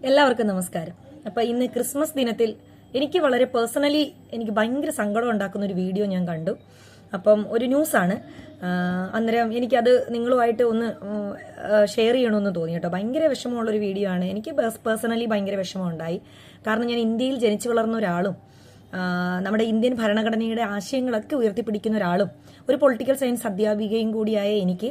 എല്ലാവർക്കും നമസ്കാരം. അപ്പോൾ ഇന്ന് ക്രിസ്മസ് ദിനത്തിൽ എനിക്ക് വളരെ പേഴ്സണലി എനിക്ക് ഭയങ്കര സങ്കടം ഉണ്ടാക്കുന്ന ഒരു വീഡിയോ ഞാൻ കണ്ടു. അപ്പം ഒരു ന്യൂസാണ്. അന്നേരം എനിക്കത് നിങ്ങളുമായിട്ട് ഒന്ന് ഷെയർ ചെയ്യണമെന്ന് തോന്നി കേട്ടോ. ഭയങ്കര വിഷമമുള്ളൊരു വീഡിയോ ആണ്. എനിക്ക് പേഴ്സണലി ഭയങ്കര വിഷമമുണ്ടായി. കാരണം ഞാൻ ഇന്ത്യയിൽ ജനിച്ചു വളർന്ന ഒരാളും നമ്മുടെ ഇന്ത്യൻ ഭരണഘടനയുടെ ആശയങ്ങളൊക്കെ ഉയർത്തിപ്പിടിക്കുന്ന ഒരാളും ഒരു പൊളിറ്റിക്കൽ സയൻസ് അധ്യാപികയും കൂടിയായ എനിക്ക്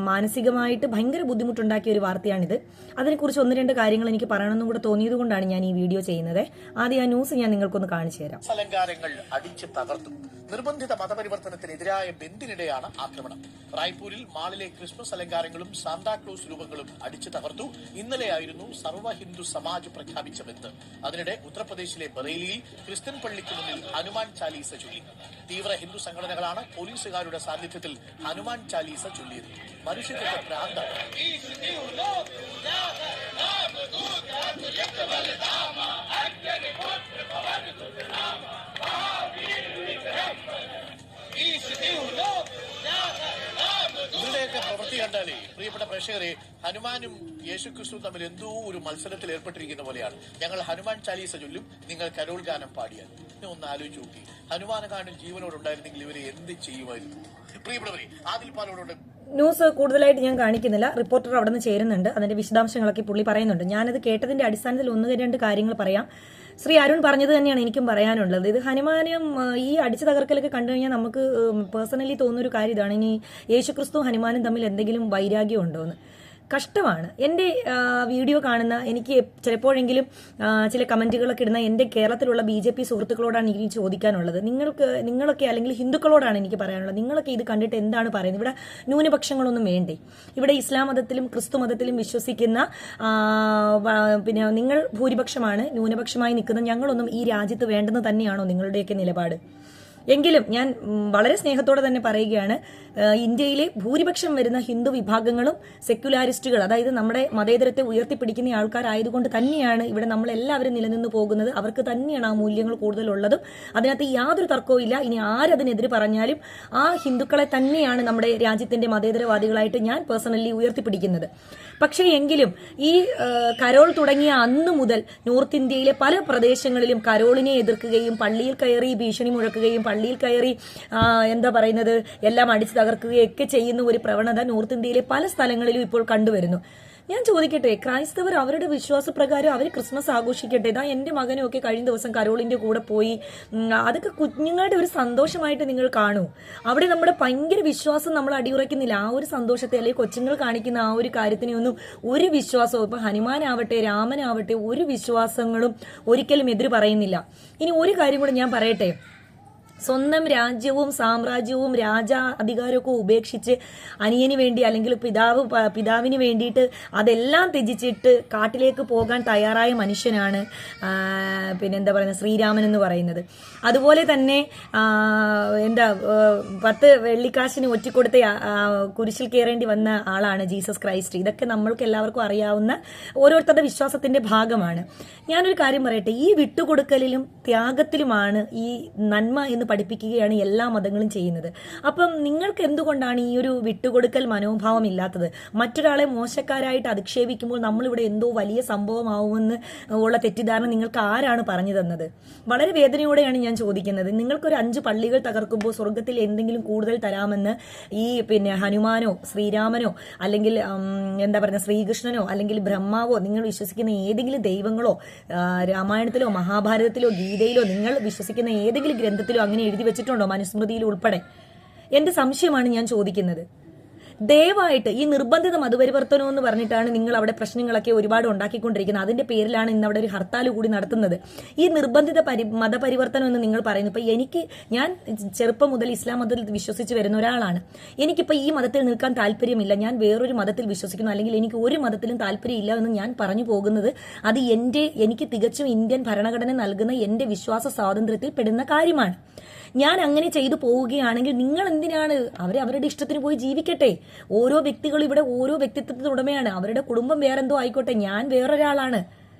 മാനസികമായിട്ട് ഭയങ്കര ബുദ്ധിമുട്ടുണ്ടാക്കിയ ഒരു വാർത്തയാണിത്. അതിനെക്കുറിച്ച് ഒന്ന് രണ്ട് കാര്യങ്ങൾ എനിക്ക് പറയണമെന്നും കൂടെ തോന്നിയത് കൊണ്ടാണ് ഞാൻ ഈ വീഡിയോ ചെയ്യുന്നത്. ആദ്യം ആ ന്യൂസ് ഞാൻ നിങ്ങൾക്കൊന്ന് കാണിച്ചു തരാം. അലങ്കാരങ്ങൾ അടിച്ചു തകർത്തു. നിർബന്ധിത മതപരിവർത്തനത്തിനെതിരായ ബന്ദിനിടെയാണ് ആക്രമണം. റായ്പൂരിൽ മാളിലെ ക്രിസ്മസ് അലങ്കാരങ്ങളും സാന്താക്ലോസ് രൂപങ്ങളും അടിച്ചു തകർത്തു. ഇന്നലെയായിരുന്നു സർവ്വ ഹിന്ദു സമാജ് പ്രഖ്യാപിച്ച ബന്ദ്. അതിനിടെ ഉത്തർപ്രദേശിലെ ബറേലിയിൽ ക്രിസ്ത്യൻ പള്ളിക്ക് മുന്നിൽ ഹനുമാൻ ചാലീസ ചൊല്ലി. തീവ്ര ഹിന്ദു സംഘടനകളാണ് പോലീസുകാരുടെ സാന്നിധ്യത്തിൽ ഹനുമാൻ ചാലീസ ചൊല്ലിയത്. മനുഷ്യത്വത്തെ പ്രാന്താണ്. ഇവരുടെയൊക്കെ പ്രവൃത്തി കണ്ടാലേ പ്രിയപ്പെട്ട പ്രേക്ഷകരെ, ഹനുമാനും യേശുക്രിസ്തു തമ്മിൽ എന്തോ ഒരു മത്സരത്തിൽ ഏർപ്പെട്ടിരിക്കുന്ന പോലെയാണ്. ഞങ്ങൾ ഹനുമാൻ ചാലീസ ചൊല്ലും, നിങ്ങൾ കരോൾ ഗാനം പാടിയാൽ. ഒന്ന് ആലോചിച്ച് നോക്കി, ഹനുമാനെക്കാളും ജീവനോടുണ്ടായിരുന്നെങ്കിൽ ഇവരെ എന്ത് ചെയ്യുമായിരുന്നു? പ്രിയപ്പെട്ടവരെ, ആദിൽ പാലോട് ന്യൂസ് കൂടുതലായിട്ട് ഞാൻ കാണിക്കുന്നില്ല. റിപ്പോർട്ടർ അവിടെ നിന്ന് ചേരുന്നുണ്ട്. അതിന്റെ വിശദാംശങ്ങളൊക്കെ പുള്ളി പറയുന്നുണ്ട്. ഞാനത് കേട്ടതിന്റെ അടിസ്ഥാനത്തിൽ ഒന്ന് രണ്ട് കാര്യങ്ങൾ പറയാം. ശ്രീ അരുൺ പറഞ്ഞത് തന്നെയാണ് എനിക്കും പറയാനുള്ളത്. ഇത് ഹനുമാനും ഈ അടിച്ചു തകർക്കലൊക്കെ കണ്ടു കഴിഞ്ഞാൽ നമുക്ക് പേഴ്സണലി തോന്നുന്നൊരു കാര്യം ഇതാണ്, ഇനി യേശുക്രിസ്തു ഹനുമാനും തമ്മിൽ എന്തെങ്കിലും വൈരാഗ്യം ഉണ്ടോ എന്ന്. കഷ്ടമാണ്. എൻ്റെ വീഡിയോ കാണുന്ന എനിക്ക് ചിലപ്പോഴെങ്കിലും ചില കമന്റുകളൊക്കെ ഇടുന്ന എൻ്റെ കേരളത്തിലുള്ള BJP സുഹൃത്തുക്കളോടാണ് എനിക്ക് ചോദിക്കാനുള്ളത്. നിങ്ങളൊക്കെ അല്ലെങ്കിൽ ഹിന്ദുക്കളോടാണ് എനിക്ക് പറയാനുള്ളത്. നിങ്ങളൊക്കെ ഇത് കണ്ടിട്ട് എന്താണ് പറയുന്നത്? ഇവിടെ ന്യൂനപക്ഷങ്ങളൊന്നും വേണ്ടേ? ഇവിടെ ഇസ്ലാം മതത്തിലും ക്രിസ്തു മതത്തിലും വിശ്വസിക്കുന്ന പിന്നെ നിങ്ങൾ ഭൂരിപക്ഷമാണ്, ന്യൂനപക്ഷമായി നിൽക്കുന്ന ഞങ്ങളൊന്നും ഈ രാജ്യത്ത് വേണ്ടെന്ന് തന്നെയാണോ നിങ്ങളുടെയൊക്കെ നിലപാട്? എങ്കിലും ഞാൻ വളരെ സ്നേഹത്തോടെ തന്നെ പറയുകയാണ്, ഇന്ത്യയിലെ ഭൂരിപക്ഷം വരുന്ന ഹിന്ദു വിഭാഗങ്ങളും സെക്യുലാരിസ്റ്റുകൾ, അതായത് നമ്മുടെ മതേതരത്തെ ഉയർത്തിപ്പിടിക്കുന്ന ആൾക്കാരായതുകൊണ്ട് തന്നെയാണ് ഇവിടെ നമ്മളെല്ലാവരും നിലനിന്ന് പോകുന്നത്. അവർക്ക് തന്നെയാണ് ആ മൂല്യങ്ങൾ കൂടുതലുള്ളതും. അതിനകത്ത് യാതൊരു തർക്കവും ഇല്ല. ഇനി ആരതിനെതിരെ പറഞ്ഞാലും ആ ഹിന്ദുക്കളെ തന്നെയാണ് നമ്മുടെ രാജ്യത്തിന്റെ മതേതരവാദികളായിട്ട് ഞാൻ പേഴ്സണലി ഉയർത്തിപ്പിടിക്കുന്നത്. പക്ഷേ എങ്കിലും ഈ കരോൾ തുടങ്ങിയ അന്നു മുതൽ നോർത്ത് ഇന്ത്യയിലെ പല പ്രദേശങ്ങളിലും കരോളിനെ എതിർക്കുകയും പള്ളിയിൽ കയറി ഭീഷണി മുഴക്കുകയും പള്ളിയിൽ കയറി എന്താ പറയുന്നത് എല്ലാം അടിച്ചു തകർക്കുകയൊക്കെ ചെയ്യുന്ന ഒരു പ്രവണത നോർത്ത് ഇന്ത്യയിലെ പല സ്ഥലങ്ങളിലും ഇപ്പോൾ കണ്ടുവരുന്നു. ഞാൻ ചോദിക്കട്ടെ, ക്രൈസ്തവർ അവരുടെ വിശ്വാസപ്രകാരം അവർ ക്രിസ്മസ് ആഘോഷിക്കട്ടെ. ഇതാ എൻ്റെ മകനും ഒക്കെ കഴിഞ്ഞ ദിവസം കരോളിന്റെ കൂടെ പോയി. അതൊക്കെ കുഞ്ഞുങ്ങളുടെ ഒരു സന്തോഷമായിട്ട് നിങ്ങൾ കാണൂ. അവിടെ നമ്മുടെ ഭയങ്കര വിശ്വാസം നമ്മൾ അടിയുറയ്ക്കുന്നില്ല. ആ ഒരു സന്തോഷത്തെ അല്ലെങ്കിൽ കൊച്ചുങ്ങൾ കാണിക്കുന്ന ആ ഒരു കാര്യത്തിനെയൊന്നും ഒരു വിശ്വാസവും, ഇപ്പൊ ഹനുമാനാവട്ടെ രാമനാവട്ടെ, ഒരു വിശ്വാസങ്ങളും ഒരിക്കലും എതിര് പറയുന്നില്ല. ഇനി ഒരു കാര്യം കൂടെ ഞാൻ പറയട്ടെ. സ്വന്തം രാജ്യവും സാമ്രാജ്യവും അധികാരമൊക്കെ ഉപേക്ഷിച്ച് അനിയന് വേണ്ടി അല്ലെങ്കിൽ പിതാവിന് വേണ്ടിയിട്ട് അതെല്ലാം ത്യജിച്ചിട്ട് കാട്ടിലേക്ക് പോകാൻ തയ്യാറായ മനുഷ്യനാണ് പിന്നെന്താ പറയുന്നത് ശ്രീരാമൻ എന്ന് പറയുന്നത്. അതുപോലെ തന്നെ 10 വെള്ളിക്കാശിന് ഒറ്റിക്കൊടുത്ത കുരിശിൽ കയറേണ്ടി വന്ന ആളാണ് ജീസസ് ക്രൈസ്റ്റ്. ഇതൊക്കെ നമ്മൾക്ക് എല്ലാവർക്കും അറിയാവുന്ന ഓരോരുത്തരുടെ വിശ്വാസത്തിന്റെ ഭാഗമാണ്. ഞാനൊരു കാര്യം പറയട്ടെ, ഈ വിട്ടുകൊടുക്കലിലും ത്യാഗത്തിലുമാണ് ഈ നന്മ എന്ന് പഠിപ്പിക്കുകയാണ് എല്ലാ മതങ്ങളും ചെയ്യുന്നത്. അപ്പം നിങ്ങൾക്ക് എന്തുകൊണ്ടാണ് ഈ ഒരു വിട്ടുകൊടുക്കൽ മനോഭാവം ഇല്ലാത്തത്? മറ്റൊരാളെ മോശക്കാരായിട്ട് അധിക്ഷേപിക്കുമ്പോൾ നമ്മളിവിടെ എന്തോ വലിയ സംഭവമാവുമെന്ന് ഉള്ള തെറ്റിദ്ധാരണ നിങ്ങൾക്ക് ആരാണ് പറഞ്ഞു തന്നത്? വളരെ വേദനയോടെയാണ് ഞാൻ ചോദിക്കുന്നത്. നിങ്ങൾക്കൊരു 5 പള്ളികൾ തകർക്കുമ്പോൾ സ്വർഗത്തിൽ എന്തെങ്കിലും കൂടുതൽ തരാമെന്ന് ഈ ഹനുമാനോ ശ്രീരാമനോ അല്ലെങ്കിൽ എന്താ പറയുക ശ്രീകൃഷ്ണനോ അല്ലെങ്കിൽ ബ്രഹ്മാവോ നിങ്ങൾ വിശ്വസിക്കുന്ന ഏതെങ്കിലും ദൈവങ്ങളോ രാമായണത്തിലോ മഹാഭാരതത്തിലോ ഗീതയിലോ നിങ്ങൾ വിശ്വസിക്കുന്ന ഏതെങ്കിലും ഗ്രന്ഥത്തിലോ അങ്ങനെ എഴുതി വെച്ചിട്ടുണ്ടോ? മനുസ്മൃതിയിൽ ഉൾപ്പെടെ. എന്റെ സംശയമാണ് ഞാൻ ചോദിക്കുന്നത്. ദയവായിട്ട് ഈ നിർബന്ധിത മതപരിവർത്തനം എന്ന് പറഞ്ഞിട്ടാണ് നിങ്ങൾ അവിടെ പ്രശ്നങ്ങളൊക്കെ ഒരുപാട് ഉണ്ടാക്കിക്കൊണ്ടിരിക്കുന്നത്. അതിന്റെ പേരിലാണ് ഇന്ന് അവിടെ ഒരു ഹർത്താൽ കൂടി നടത്തുന്നത്. ഈ നിർബന്ധിത മതപരിവർത്തനം എന്ന് നിങ്ങൾ പറയുന്നു. ഇപ്പൊ ഞാൻ ചെറുപ്പം മുതൽ ഇസ്ലാം മതത്തിൽ വിശ്വസിച്ച് വരുന്ന ഒരാളാണ്. എനിക്കിപ്പോ ഈ മതത്തിൽ നിൽക്കാൻ താല്പര്യമില്ല, ഞാൻ വേറൊരു മതത്തിൽ വിശ്വസിക്കുന്നു, അല്ലെങ്കിൽ എനിക്ക് ഒരു മതത്തിലും താല്പര്യമില്ല എന്ന് ഞാൻ പറഞ്ഞു പോകുന്നത് അത് എനിക്ക് തികച്ചും ഇന്ത്യൻ ഭരണഘടന നൽകുന്ന എന്റെ വിശ്വാസ സ്വാതന്ത്ര്യത്തിൽ പെടുന്ന കാര്യമാണ്. ഞാൻ അങ്ങനെ ചെയ്തു പോവുകയാണെങ്കിൽ നിങ്ങൾ എന്തിനാണ് അവരുടെ ഇഷ്ടത്തിന് പോയി ജീവിക്കട്ടെ. ഓരോ വ്യക്തികളും ഇവിടെ ഓരോ വ്യക്തിത്വത്തിന് ഉടമയാണ്. അവരുടെ കുടുംബം വേറെന്തോ ആയിക്കോട്ടെ, ഞാൻ വേറൊരാളാണ്.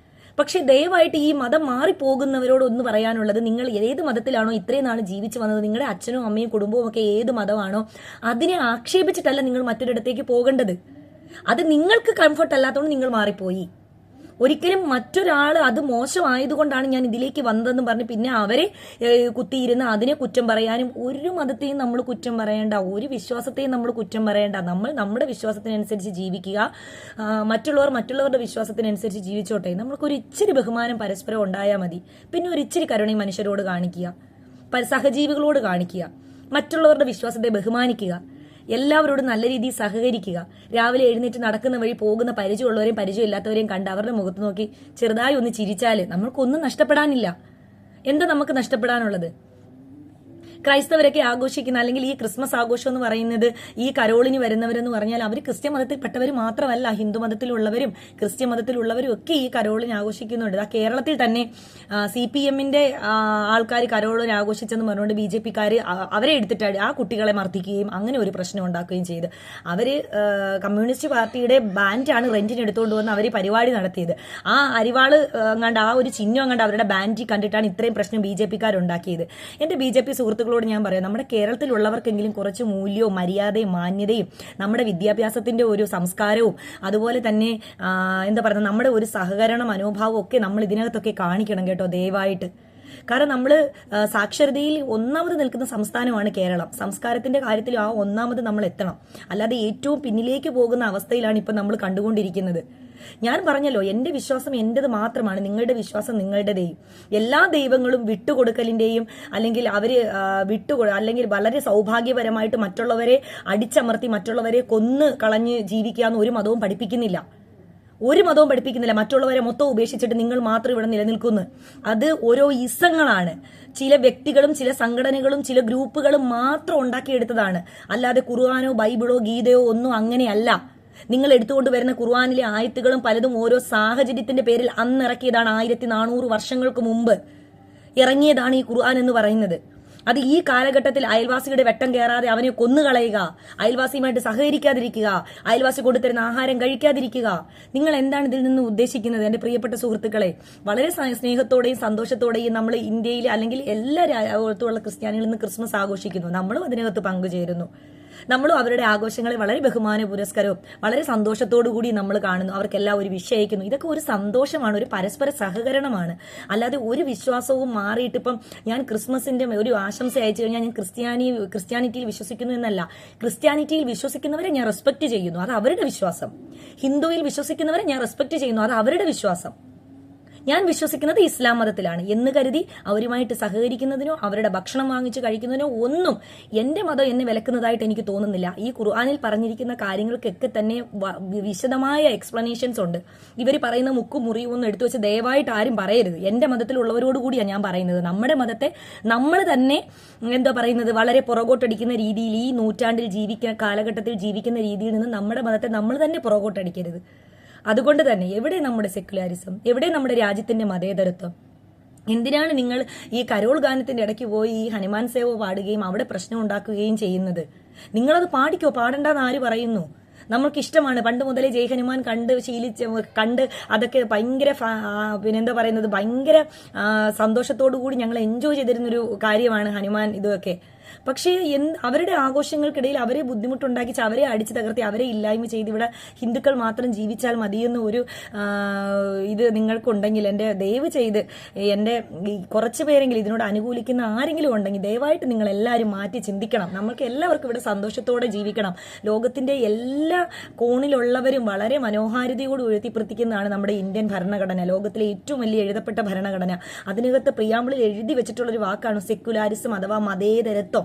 പക്ഷെ ദയവായിട്ട് ഈ മതം മാറിപ്പോകുന്നവരോട് ഒന്ന് പറയാനുള്ളത്, നിങ്ങൾ ഏത് മതത്തിലാണോ ഇത്രയും നാൾ ജീവിച്ചു വന്നത്, നിങ്ങളുടെ അച്ഛനും അമ്മയും കുടുംബവും ഒക്കെ ഏത് മതമാണോ അതിനെ ആക്ഷേപിച്ചിട്ടല്ല നിങ്ങൾ മറ്റൊരിടത്തേക്ക് പോകേണ്ടത്. അത് നിങ്ങൾക്ക് കംഫർട്ട് അല്ലാത്തതുകൊണ്ട് നിങ്ങൾ മാറിപ്പോയി. ഒരിക്കലും മറ്റൊരാൾ അത് മോശമായതുകൊണ്ടാണ് ഞാൻ ഇതിലേക്ക് വന്നതെന്ന് പറഞ്ഞ് പിന്നെ അവരെ കുത്തിയിരുന്ന് അതിനെ കുറ്റം പറയാനും, ഒരു മതത്തെയും നമ്മൾ കുറ്റം പറയേണ്ട, ഒരു വിശ്വാസത്തെയും നമ്മൾ കുറ്റം പറയേണ്ട. നമ്മൾ നമ്മുടെ വിശ്വാസത്തിനനുസരിച്ച് ജീവിക്കുക, മറ്റുള്ളവരുടെ വിശ്വാസത്തിനനുസരിച്ച് ജീവിച്ചോട്ടെ. നമ്മൾക്കൊരു ഇച്ചിരി ബഹുമാനം പരസ്പരം ഉണ്ടായാൽ മതി. പിന്നെ ഒരു ഇച്ചിരി കരുണയും മനുഷ്യരോട് കാണിക്കുക, സഹജീവികളോട് കാണിക്കുക, മറ്റുള്ളവരുടെ വിശ്വാസത്തെ ബഹുമാനിക്കുക, എല്ലാവരോടും നല്ല രീതിയിൽ സഹകരിക്കുക. രാവിലെ എഴുന്നേറ്റ് നടക്കുന്ന വഴി പോകുന്ന പരിചയമുള്ളവരെയും പരിചയമില്ലാത്തവരെയും കണ്ട് അവരുടെ മുഖത്ത് നോക്കി ചെറുതായി ഒന്ന് ചിരിച്ചാൽ നമ്മൾക്കൊന്നും നഷ്ടപ്പെടാനില്ല. എന്താ നമുക്ക് നഷ്ടപ്പെടാനുള്ളത്? ക്രൈസ്തവരൊക്കെ ആഘോഷിക്കുന്ന, അല്ലെങ്കിൽ ഈ ക്രിസ്മസ് ആഘോഷം എന്ന് പറയുന്നത്, ഈ കരോളിന് വരുന്നവരെന്ന് പറഞ്ഞാൽ അവർ ക്രിസ്ത്യ മതത്തിൽപ്പെട്ടവർ മാത്രമല്ല, ഹിന്ദു മതത്തിലുള്ളവരും ക്രിസ്ത്യ മതത്തിലുള്ളവരും ഒക്കെ ഈ കരോളിന് ആഘോഷിക്കുന്നുണ്ട്. ആ കേരളത്തിൽ തന്നെ CPM-ന്റെ ആൾക്കാർ കരോളിന് ആഘോഷിച്ചെന്ന് പറഞ്ഞുകൊണ്ട് BJP-ക്കാർ അവരെ എടുത്തിട്ട് ആ കുട്ടികളെ മർദ്ദിക്കുകയും അങ്ങനെ ഒരു പ്രശ്നം ഉണ്ടാക്കുകയും ചെയ്ത്, അവര് കമ്മ്യൂണിസ്റ്റ് പാർട്ടിയുടെ ബാൻഡാണ് റെന്റിന് എടുത്തുകൊണ്ട് വന്ന് അവർ പരിപാടി നടത്തിയത്. ആ അരിവാള് അങ്ങാണ്ട് ആ ഒരു ചിഹ്നം അങ്ങാണ്ട് അവരുടെ ബാൻഡിൽ കണ്ടിട്ടാണ് ഇത്രയും പ്രശ്നം BJP-ക്കാർ ഉണ്ടാക്കിയത്. എന്റെ BJP സുഹൃത്തുക്കളോട് ഞാൻ പറയാം, നമ്മുടെ കേരളത്തിലുള്ളവർക്കെങ്കിലും കുറച്ച് മൂല്യവും മര്യാദയും മാന്യതയും നമ്മുടെ വിദ്യാഭ്യാസത്തിന്റെ ഒരു സംസ്കാരവും അതുപോലെ തന്നെ എന്താ പറയുക, നമ്മുടെ ഒരു സഹകരണ മനോഭാവവും ഒക്കെ നമ്മൾ ഇതിനകത്തൊക്കെ കാണിക്കണം കേട്ടോ, ദയവായിട്ട്. കാരണം നമ്മൾ സാക്ഷരതയിൽ ഒന്നാമത് നിൽക്കുന്ന സംസ്ഥാനമാണ് കേരളം. സംസ്കാരത്തിന്റെ കാര്യത്തിൽ ആ ഒന്നാമത് നമ്മൾ എത്തണം. അല്ലാതെ ഏറ്റവും പിന്നിലേക്ക് പോകുന്ന അവസ്ഥയിലാണ് ഇപ്പം നമ്മൾ കണ്ടുകൊണ്ടിരിക്കുന്നത്. ഞാൻ പറഞ്ഞല്ലോ, എന്റെ വിശ്വാസം എന്റേത് മാത്രമാണ്, നിങ്ങളുടെ വിശ്വാസം നിങ്ങളുടേതേയും. എല്ലാ ദൈവങ്ങളും വിട്ടുകൊടുക്കലിന്റെയും അല്ലെങ്കിൽ അല്ലെങ്കിൽ വളരെ സൗഭാഗ്യപരമായിട്ട് മറ്റുള്ളവരെ അടിച്ചമർത്തി മറ്റുള്ളവരെ കൊന്നു കളഞ്ഞ് ജീവിക്കാന്ന് ഒരു മതവും പഠിപ്പിക്കുന്നില്ല. മറ്റുള്ളവരെ മൊത്തം ഉപേക്ഷിച്ചിട്ട് നിങ്ങൾ മാത്രം ഇവിടെ നിലനിൽക്കുന്നു. അത് ഓരോ ഇസങ്ങളാണ്. ചില വ്യക്തികളും ചില സംഘടനകളും ചില ഗ്രൂപ്പുകളും മാത്രം ഉണ്ടാക്കിയെടുത്തതാണ്. അല്ലാതെ ഖുർആനോ ബൈബിളോ ഗീതയോ ഒന്നും അങ്ങനെയല്ല. നിങ്ങൾ എടുത്തുകൊണ്ട് വരുന്ന ഖുർആനിലെ ആയത്തുകളും പലതും ഓരോ സാഹചര്യത്തിന്റെ പേരിൽ അന്നിറക്കിയതാണ്. 1400 വർഷങ്ങൾക്ക് മുമ്പ് ഇറങ്ങിയതാണ് ഈ ഖുർആൻ എന്ന് പറയുന്നത്. അത് ഈ കാലഘട്ടത്തിൽ അയൽവാസിയുടെ വെട്ടം കയറാതെ അവനെ കൊന്നുകളയുക, അയൽവാസിയുമായിട്ട് സഹകരിക്കാതിരിക്കുക, അയൽവാസി കൊടുത്തരുന്ന ആഹാരം കഴിക്കാതിരിക്കുക. നിങ്ങൾ എന്താണ് ഇതിൽ നിന്ന് ഉദ്ദേശിക്കുന്നത്? എന്റെ പ്രിയപ്പെട്ട സുഹൃത്തുക്കളെ, വളരെ സ്നേഹത്തോടെയും സന്തോഷത്തോടെയും നമ്മൾ ഇന്ത്യയിൽ അല്ലെങ്കിൽ എല്ലാ രാജ്യത്തുള്ള ക്രിസ്ത്യാനികളിൽ നിന്ന് ക്രിസ്മസ് ആഘോഷിക്കുന്നു. നമ്മളും അതിനകത്ത് പങ്കുചേരുന്നു. നമ്മളും അവരുടെ ആഘോഷങ്ങളെ വളരെ ബഹുമാന പുരസ്കാരവും വളരെ സന്തോഷത്തോടു കൂടി നമ്മൾ കാണുന്നു. അവർക്കെല്ലാം ഒരു വിഷയം അയക്കുന്നു. ഇതൊക്കെ ഒരു സന്തോഷമാണ്, ഒരു പരസ്പര സഹകരണമാണ്. അല്ലാതെ ഒരു വിശ്വാസവും മാറിയിട്ട് ഇപ്പം ഞാൻ ക്രിസ്മസിന്റെ ഒരു ആശംസ അയച്ചു കഴിഞ്ഞാൽ ഞാൻ ക്രിസ്ത്യാനിറ്റിയിൽ വിശ്വസിക്കുന്നു എന്നല്ല. ക്രിസ്ത്യാനിറ്റിയിൽ വിശ്വസിക്കുന്നവരെ ഞാൻ റെസ്പെക്ട് ചെയ്യുന്നു, അത് അവരുടെ വിശ്വാസം. ഹിന്ദുവിൽ വിശ്വസിക്കുന്നവരെ ഞാൻ റെസ്പെക്ട് ചെയ്യുന്നു, അത് അവരുടെ വിശ്വാസം. ഞാൻ വിശ്വസിക്കുന്നത് ഇസ്ലാം മതത്തിലാണ് എന്ന് കരുതി അവരുമായിട്ട് സഹകരിക്കുന്നതിനോ അവരുടെ ഭക്ഷണം വാങ്ങിച്ച് കഴിക്കുന്നതിനോ ഒന്നും എന്റെ മതം എന്നെ വിലക്കുന്നതായിട്ട് എനിക്ക് തോന്നുന്നില്ല. ഈ ഖുർആനിൽ പറഞ്ഞിരിക്കുന്ന കാര്യങ്ങൾക്കൊക്കെ തന്നെ വിശദമായ എക്സ്പ്ലനേഷൻസ് ഉണ്ട്. ഇവർ പറയുന്ന മുക്കും മുറിയും ഒന്നും എടുത്തു വെച്ച് ദയവായിട്ട് ആരും പറയരുത്. എന്റെ മതത്തിലുള്ളവരോട് കൂടിയാണ് ഞാൻ പറയുന്നത്. നമ്മുടെ മതത്തെ നമ്മൾ തന്നെ എന്താ പറയുന്നത്, വളരെ പുറകോട്ടടിക്കുന്ന രീതിയിൽ ഈ നൂറ്റാണ്ടിൽ കാലഘട്ടത്തിൽ ജീവിക്കുന്ന രീതിയിൽ നിന്ന് നമ്മുടെ മതത്തെ നമ്മൾ തന്നെ പുറകോട്ടടിക്കരുത്. അതുകൊണ്ട് തന്നെ എവിടെ നമ്മുടെ സെക്യുലാരിസം, എവിടെ നമ്മുടെ രാജ്യത്തിന്റെ മതേതരത്വം? എന്തിനാണ് നിങ്ങൾ ഈ കരോൾ ഗാനത്തിന്റെ ഇടയ്ക്ക് പോയി ഈ ഹനുമാൻ സേവ പാടുകയും അവിടെ പ്രശ്നം ഉണ്ടാക്കുകയും ചെയ്യുന്നത്? നിങ്ങളത് പാടിക്കോ, പാടണ്ടെന്ന് ആര് പറയുന്നു? നമ്മൾക്ക് ഇഷ്ടമാണ്. പണ്ട് മുതലേ ജയ് ഹനുമാൻ കണ്ട് അതൊക്കെ ഭയങ്കര പിന്നെന്താ പറയുന്നത്, ഭയങ്കര സന്തോഷത്തോടു കൂടി ഞങ്ങൾ എൻജോയ് ചെയ്തിരുന്നൊരു കാര്യമാണ് ഹനുമാൻ ഇതൊക്കെ. പക്ഷേ അവരുടെ ആഘോഷങ്ങൾക്കിടയിൽ അവരെ ബുദ്ധിമുട്ടുണ്ടാക്കിച്ച് അവരെ അടിച്ചു തകർത്തി അവരെ ഇല്ലായ്മ ചെയ്ത് ഇവിടെ ഹിന്ദുക്കൾ മാത്രം ജീവിച്ചാൽ മതിയെന്ന് ഒരു ഇത് നിങ്ങൾക്കുണ്ടെങ്കിൽ എൻ്റെ ദയവ് ചെയ്ത് എൻ്റെ കുറച്ച് പേരെങ്കിലും ഇതിനോട് അനുകൂലിക്കുന്ന ആരെങ്കിലും ഉണ്ടെങ്കിൽ ദയവായിട്ട് നിങ്ങൾ എല്ലാവരും മാറ്റി ചിന്തിക്കണം. നമ്മൾക്ക് എല്ലാവർക്കും ഇവിടെ സന്തോഷത്തോടെ ജീവിക്കണം. ലോകത്തിന്റെ എല്ലാ കോണിലുള്ളവരും വളരെ മനോഹാരിതയോട് ഉയർത്തിപ്രവർത്തിക്കുന്നതാണ് നമ്മുടെ ഇന്ത്യൻ ഭരണഘടന, ലോകത്തിലെ ഏറ്റവും വലിയ എഴുതപ്പെട്ട ഭരണഘടന. അതിനകത്ത് പ്രിയാമ്പിളിൽ എഴുതി വെച്ചിട്ടുള്ളൊരു വാക്കാണ് സെക്യുലാരിസം അഥവാ മതേതരത്വം.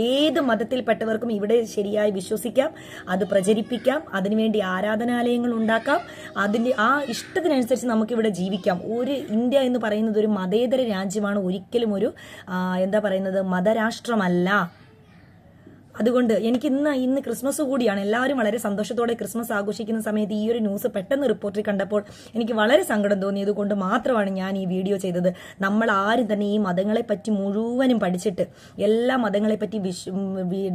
ഏത് മതത്തിൽപ്പെട്ടവർക്കും ഇവിടെ ശരിയായി വിശ്വസിക്കാം, അത് പ്രചരിപ്പിക്കാം, അതിനുവേണ്ടി ആരാധനാലയങ്ങൾ ഉണ്ടാക്കാം, അതിന്റെ ആ ഇഷ്ടത്തിനനുസരിച്ച് നമുക്കിവിടെ ജീവിക്കാം. ഇന്ത്യ എന്ന് പറയുന്നത് ഒരു മതേതര രാജ്യമാണ്, ഒരിക്കലും ഒരു എന്താ പറയുന്നത് മതരാഷ്ട്രമല്ല. അതുകൊണ്ട് എനിക്ക് ഇന്ന് ക്രിസ്മസ് കൂടിയാണ്. എല്ലാവരും വളരെ സന്തോഷത്തോടെ ക്രിസ്മസ് ആഘോഷിക്കുന്ന സമയത്ത് ഈ ഒരു ന്യൂസ് പെട്ടെന്ന് റിപ്പോർട്ടിൽ കണ്ടപ്പോൾ എനിക്ക് വളരെ സങ്കടം തോന്നിയത് കൊണ്ട് മാത്രമാണ് ഞാൻ ഈ വീഡിയോ ചെയ്തത്. നമ്മൾ ആരും തന്നെ ഈ മതങ്ങളെപ്പറ്റി മുഴുവനും പഠിച്ചിട്ട്, എല്ലാ മതങ്ങളെപ്പറ്റി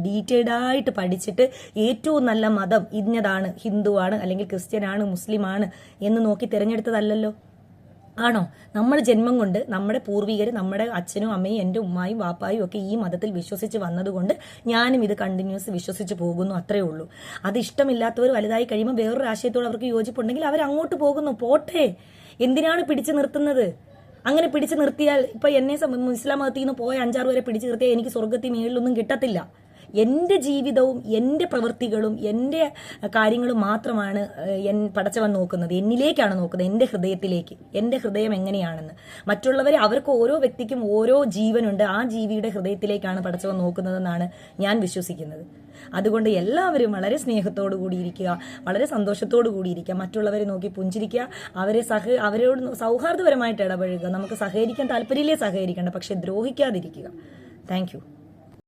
ഡീറ്റെയിൽഡായിട്ട് പഠിച്ചിട്ട് ഏറ്റവും നല്ല മതം ഇന്നതാണ്, ഹിന്ദുവാണ് അല്ലെങ്കിൽ ക്രിസ്ത്യനാണ് മുസ്ലിമാണ് എന്ന് നോക്കി തിരഞ്ഞെടുത്തതല്ലല്ലോ. ആണോ? നമ്മുടെ ജന്മം കൊണ്ട് നമ്മുടെ പൂർവികർ, നമ്മുടെ അച്ഛനും അമ്മയും എൻ്റെ ഉമ്മായും വാപ്പായും ഒക്കെ ഈ മതത്തിൽ വിശ്വസിച്ച് വന്നതുകൊണ്ട് ഞാനും ഇത് കണ്ടിന്യൂസ് വിശ്വസിച്ച് പോകുന്നു, അത്രേ ഉള്ളൂ. അത് ഇഷ്ടമില്ലാത്തവർ വലുതായി കഴിയുമ്പോൾ വേറൊരു ആശയത്തോട് അവർക്ക് യോജിപ്പുണ്ടെങ്കിൽ അവർ അങ്ങോട്ട് പോകുന്നു, പോട്ടെ. എന്തിനാണ് പിടിച്ചു നിർത്തുന്നത്? അങ്ങനെ പിടിച്ചു നിർത്തിയാൽ ഇപ്പൊ എന്നെ ഇസ്ലാം മതത്തിൽ നിന്ന് പോയ 5-6 വരെ പിടിച്ചു നിർത്തിയാൽ എനിക്ക് സ്വർഗത്തിൽ മേളിലൊന്നും കിട്ടത്തില്ല. എൻ്റെ ജീവിതവും എൻ്റെ പ്രവൃത്തികളും എൻ്റെ കാര്യങ്ങളും മാത്രമാണ് പടച്ചവൻ നോക്കുന്നത്. എന്നിലേക്കാണ് നോക്കുന്നത്, എൻ്റെ ഹൃദയത്തിലേക്ക്. എൻ്റെ ഹൃദയം എങ്ങനെയാണെന്ന്. മറ്റുള്ളവരെ, അവർക്ക് ഓരോ വ്യക്തിക്കും ഓരോ ജീവനുണ്ട്, ആ ജീവിയുടെ ഹൃദയത്തിലേക്കാണ് പടച്ചവൻ നോക്കുന്നതെന്നാണ് ഞാൻ വിശ്വസിക്കുന്നത്. അതുകൊണ്ട് എല്ലാവരും വളരെ സ്നേഹത്തോടു കൂടിയിരിക്കുക, വളരെ സന്തോഷത്തോടു കൂടിയിരിക്കുക, മറ്റുള്ളവരെ നോക്കി പുഞ്ചിരിക്കുക, അവരോട് സൗഹാർദ്ദപരമായിട്ട് ഇടപഴകുക. നമുക്ക് സഹകരിക്കാൻ താല്പര്യമില്ലേ, സഹകരിക്കേണ്ട, പക്ഷെ ദ്രോഹിക്കാതിരിക്കുക. Thank you.